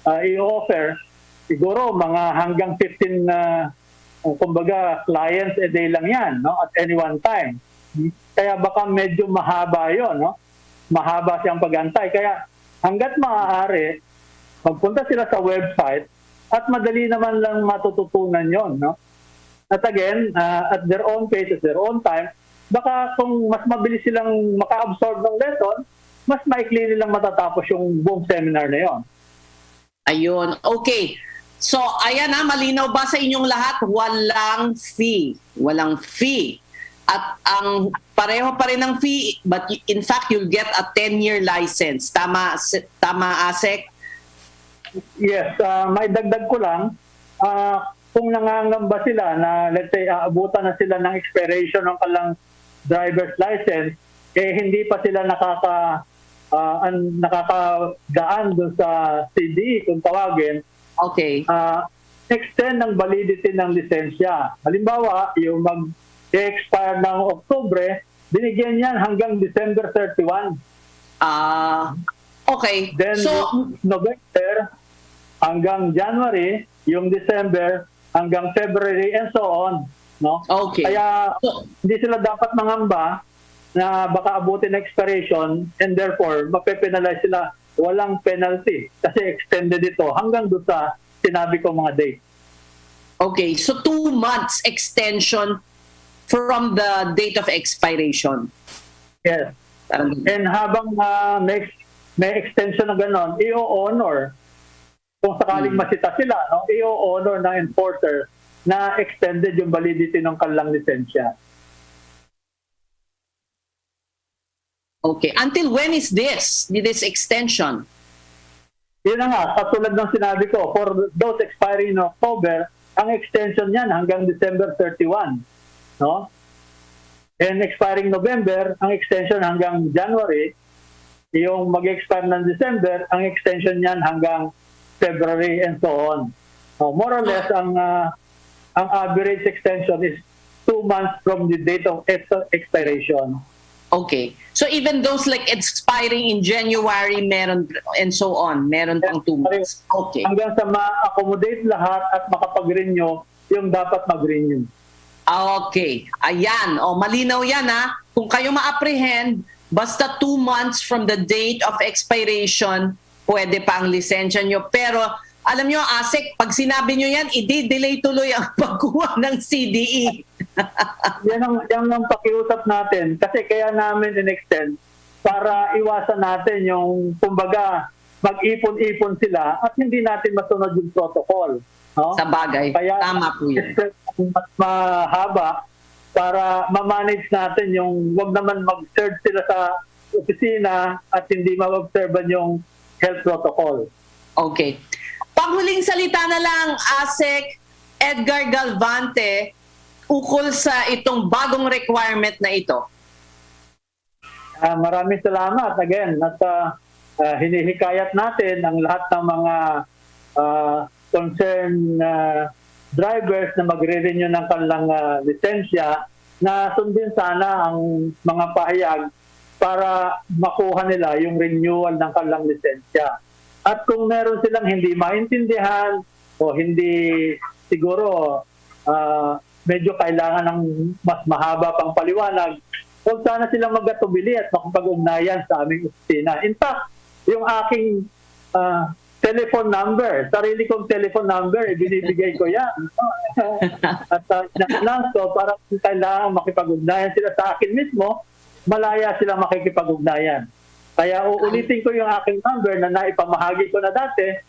i-offer, siguro mga hanggang 15 kumbaga clients a day lang yan, no? At any one time. Kaya baka medyo mahaba yon, no? Mahaba siyang pag-antay. Kaya hanggat maaari, magpunta sila sa website at madali naman lang matututunan yon, no? At again, at their own pace, at their own time, baka kung mas mabilis silang maka-absorb ng lesson, mas maikli nilang matatapos yung buong seminar na yon. Ayun. Okay. So, ayan malinaw ba sa inyong lahat? Walang fee. Walang fee. At ang pareho pa rin ng fee, but in fact, you'll get a 10-year license. Tama, Asek? Yes. May dagdag ko lang, kung nangangamba sila na, let's say, aabutan na sila ng expiration ng kanilang driver's license, hindi pa sila nakakadaan doon sa CDE kung tawagin. Okay. Extend ng validity ng lisensya. Halimbawa, yung mag-expire ng Oktubre, binigyan yan hanggang December 31. Okay. Then, November hanggang January, yung December hanggang February, and so on. No? Okay. Kaya hindi sila dapat mangamba na baka abutin expiration and therefore mape-penalize sila. Walang penalty kasi extended ito hanggang doon sa sinabi ko mga date. Okay, so 2 months extension from the date of expiration. Yes. And habang may extension na gano'n, i-honor kung sakaling masita sila, no? I-honor ng enforcer na extended yung validity ng kanilang lisensya. Okay. Until when is this extension? Yun na nga, katulad ng sinabi ko, for those expiring in October, ang extension niyan hanggang December 31. No? And expiring November, ang extension hanggang January. Yung mag-expire ng December, ang extension niyan hanggang February and so on. So, more or less, ang average extension is 2 months from the date of expiration. Okay. So even those like expiring in January, meron and so on, meron pang 2 months. Okay. Hanggang sa ma-accommodate lahat at makapag-renew yung dapat mag-renew. Okay. Ayan. O, malinaw yan ha. Kung kayo ma-apprehend, basta 2 months from the date of expiration, pwede pa ang lisensya nyo. Pero, alam nyo, ASEC, pag sinabi nyo yan, i-delay tuloy ang pagkuha ng CDE. yan ang pakiusap natin. Kasi kaya namin in-extend para iwasan natin yung, kumbaga, mag-ipon-ipon sila at hindi natin masunod yung protocol. No? Sa bagay. Kaya, tama po yan. Mas mahaba para ma-manage natin yung wag naman mag-search sila sa opisina at hindi ma-observan yung health protocol. Okay. Panghuling salita na lang, ASEC Edgar Galvante, ukol sa itong bagong requirement na ito. Maraming salamat again at hinihikayat natin ang lahat ng mga concerned drivers na magre-renew ng kanilang lisensya na sundin sana ang mga pahayag para makuha nila yung renewal ng kanilang lisensya. At kung meron silang hindi maintindihan o hindi siguro medyo kailangan ng mas mahaba pang paliwanag, huwag sana silang mag-atubili at makapag-ugnayan sa aming opisina. In fact, yung aking telephone number, sarili kong telephone number, binibigay ko yan. At na-announce ko para kung kailangan makipag-ugnayan sila sa akin mismo, malaya silang makikipag-ugnayan. Kaya uulitin ko yung aking number na naipamahagi ko na dati,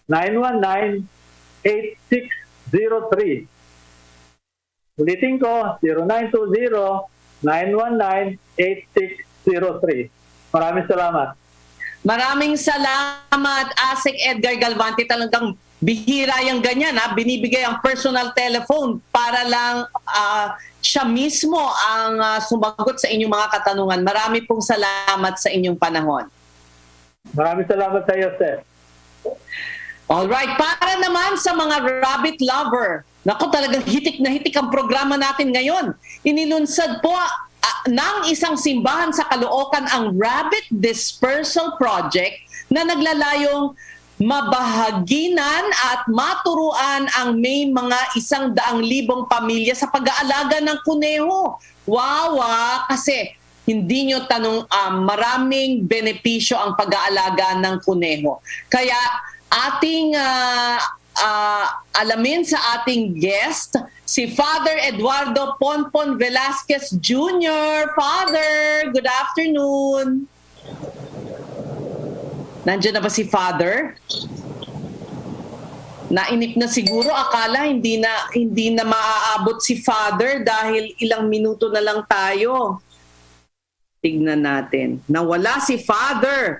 0920-919-8603. Ulitin ko, 0920-919-8603. Maraming salamat. Maraming salamat, ASEC Edgar Galvante. Talagang bihira yung ganyan. Binibigay ang personal telephone para lang siya mismo ang sumagot sa inyong mga katanungan. Marami pong salamat sa inyong panahon. Maraming salamat sa iyo, sir. Alright, para naman sa mga rabbit lover, naku, talagang hitik na hitik ang programa natin ngayon. Inilunsad po ng isang simbahan sa Caloocan ang Rabbit Dispersal Project na naglalayong mabahaginan at maturuan ang may mga 100,000 pamilya sa pag-aalaga ng kuneho. Wow, kasi hindi nyo tanong, maraming benepisyo ang pag-aalaga ng kuneho. Kaya ating alamin sa ating guest, si Father Eduardo Ponpon Velasquez Jr. Father, good afternoon. Nandiyan na ba si Father? Nainip na siguro, akala hindi na maaabot si Father dahil ilang minuto na lang tayo. Tignan natin. Nawala si Father.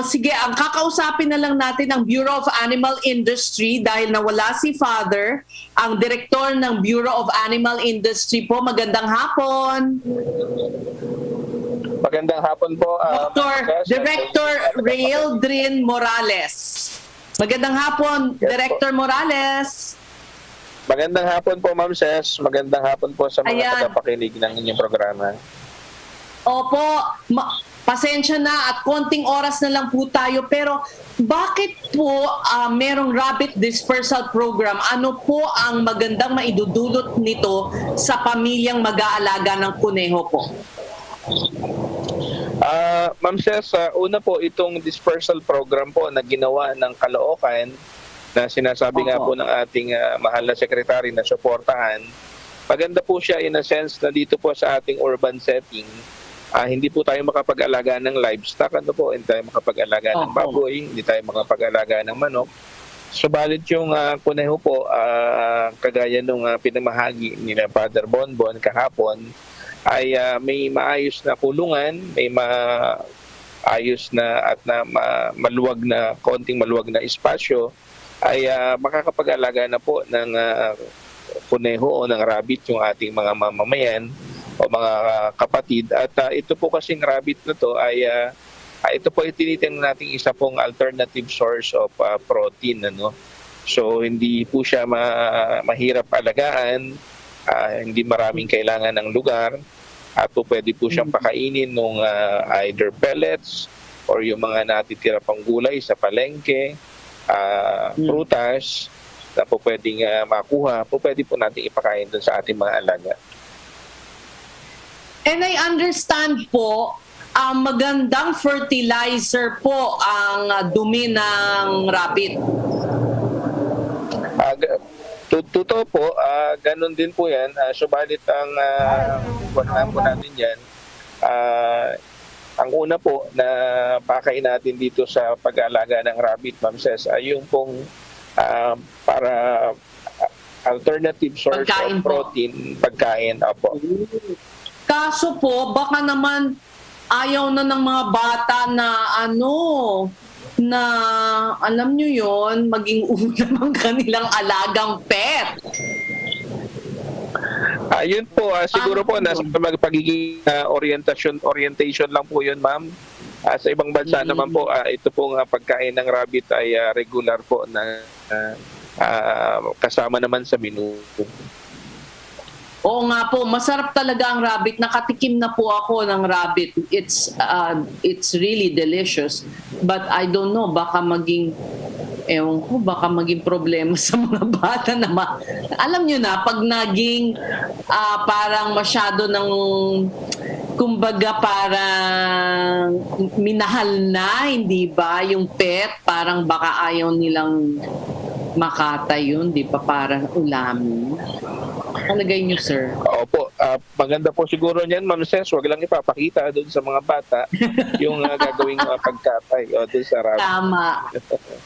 Sige, ang kakausapin na lang natin ang Bureau of Animal Industry dahil nawala si Father, ang Direktor ng Bureau of Animal Industry po. Magandang hapon. Magandang hapon po. Director Raeldrin Morales. Magandang hapon, yes, Director po. Morales. Magandang hapon po, Ma'am Ses. Magandang hapon po sa mga tagapakinig ng inyong programa. Opo, pasensya na at konting oras na lang po tayo. Pero bakit po merong rabbit dispersal program? Ano po ang magandang maidudulot nito sa pamilyang mag-aalaga ng kuneho po? Ma'am Ses, una po itong dispersal program po na ginawa ng Caloocan na sinasabi nga po ng ating mahal na sekretary na suportahan. Maganda po siya in a sense na dito po sa ating urban setting, hindi po tayo makapag-alaga ng livestock, hindi tayo makapag-alaga ng baboy, hindi tayo makapag-alaga ng manok. Subalit yung kuneho po, kagaya nung pinamahagi nila Father Bonbon kahapon, ay may maayos na kulungan, may maayos na at maluwag na, konting maluwag na espasyo, ay makakapag-alaga na po ng kuneho o ng rabbit yung ating mga mamamayan o mga kapatid. At ito po kasing rabbit na to ay ito po itinitingnan natin isa pong alternative source of protein. So hindi po siya mahirap alagaan, hindi maraming kailangan ng lugar, at po pwede po siyang pakainin ng either pellets or yung mga natitira pang gulay sa palengke, prutas na po pwedeng makuha, po pwede po natin ipakain dun sa ating mga alaga. And I understand po, magandang fertilizer po ang dumi ng rabbit. Totoo po, ganun din po yan. Subalit ang kuwan po natin yan, ang una po na pakain natin dito sa pag-aalaga ng rabbit, Ma'am Ces, ay yung pong para alternative source of protein, pagkain. Opo. Kaso po, baka naman ayaw na ng mga bata na na alam nyo yon, maging ulam ang kanilang alagang pet. Yun po, siguro po nasa pagiging orientation lang po yun, ma'am. Sa ibang bansa naman po, ito pong pagkain ng rabbit ay regular po na kasama naman sa menu. Oo nga po, masarap talaga ang rabbit. Nakatikim na po ako ng rabbit. It's really delicious. But I don't know, baka maging problema sa mga bata na alam nyo na, pag naging parang masyado ng, kumbaga parang minahal na, hindi ba, yung pet, parang baka ayaw nilang makatay yun, di ba, parang ulamin. Palagay niyo, sir? Opo, maganda po siguro niyan, Ma'am Ces, wag lang ipapakita doon sa mga bata yung gagawing pagkatay doon sa rabbit.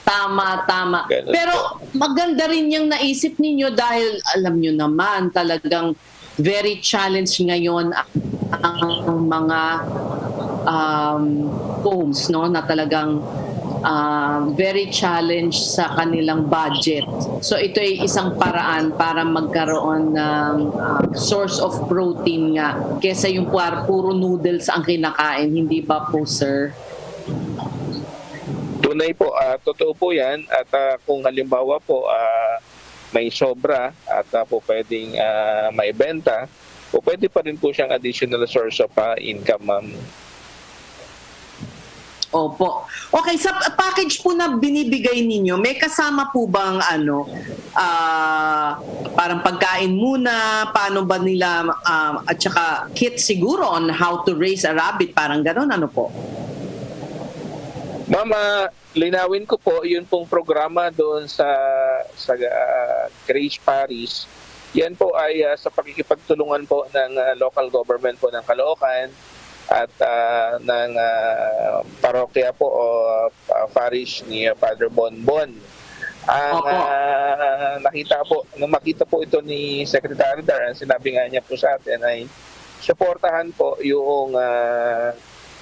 Tama. Ganun pero po. maganda rin yung naisip ninyo dahil alam nyo naman talagang very challenged ngayon ang mga homes, no, na talagang very challenged sa kanilang budget. So ito ay isang paraan para magkaroon ng source of protein nga kesa yung puro noodles ang kinakain, hindi ba po, sir? Tunay po, totoo po yan. At kung halimbawa po may sobra at po pwedeng maibenta, po pwede pa rin po siyang additional source of income, ma'am. Opo. Okay, sa package po na binibigay ninyo, may kasama po bang parang pagkain muna, paano ba nila, at saka kit siguro on how to raise a rabbit, parang gano'n, ano po? Mama, linawin ko po, yun pong programa doon sa Grace Paris, yan po ay sa pakikipagtulungan po ng local government po ng Caloocan, at ng parokya po o parish ni Father Bonbon. Ang makita po ito ni Secretary Dar, ang sinabi nga niya po sa atin ay suportahan po yung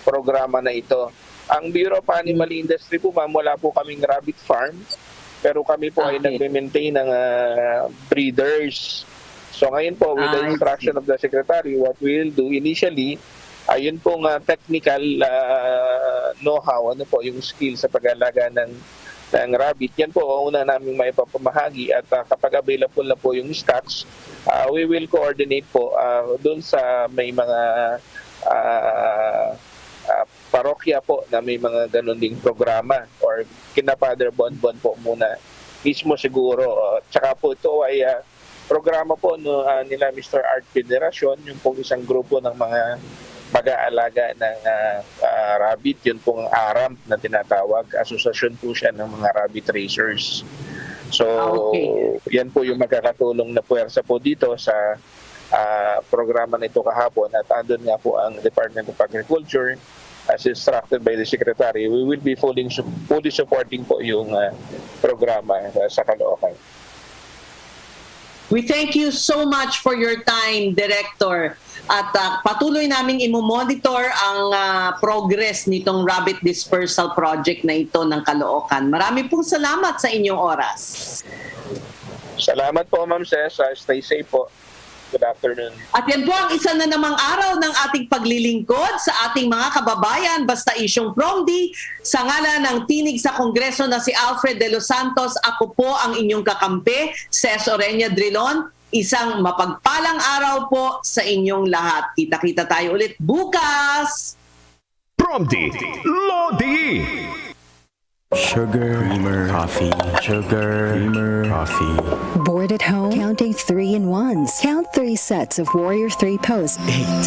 programa na ito. Ang Bureau of Animal Industry po, ma'am, wala po kaming rabbit farm, pero kami po ay nag-maintain ng breeders. So ngayon po, with the instruction of the Secretary, what we'll do initially, ayun pong technical know-how, yung skill sa pag-alaga ng rabbit. Yan po ang una naming maipapamahagi at kapag available na po yung stocks, we will coordinate po doon sa may mga parokya po na may mga ganun ding programa or kina Father Bonbon po muna mismo siguro. Tsaka po ito ay programa po nila Mr. Art Federation, yung pong isang grupo ng mga mag-aalaga ng rabbit, yun pong ARAMP na tinatawag, asosasyon po siya ng mga rabbit raisers. So, yan po yung magkakatulong na puwersa po dito sa programa na ito kahapon at andun nga po ang Department of Agriculture as instructed by the Secretary. We will be fully supporting po yung programa sa Caloocan. We thank you so much for your time, Director. At patuloy naming imomonitor ang progress nitong rabbit dispersal project na ito ng Caloocan. Marami pong salamat sa inyong oras. Salamat po, Ma'am Ces. Stay safe po. Good afternoon. At yan po ang isa na namang araw ng ating paglilingkod sa ating mga kababayan basta isyong PROMD. Sa ngalan ng tinig sa Kongreso na si Alfred De Los Santos, ako po ang inyong kakampi, Ces Orenia Drilon. Isang mapagpalang araw po sa inyong lahat. Kita-kita tayo ulit bukas! PROMD Lodi! Sugar, creamer, coffee, sugar, creamer, coffee. Bored at home? Counting 3-in-1s. Count 3 sets of Warrior 3 Pose. 8,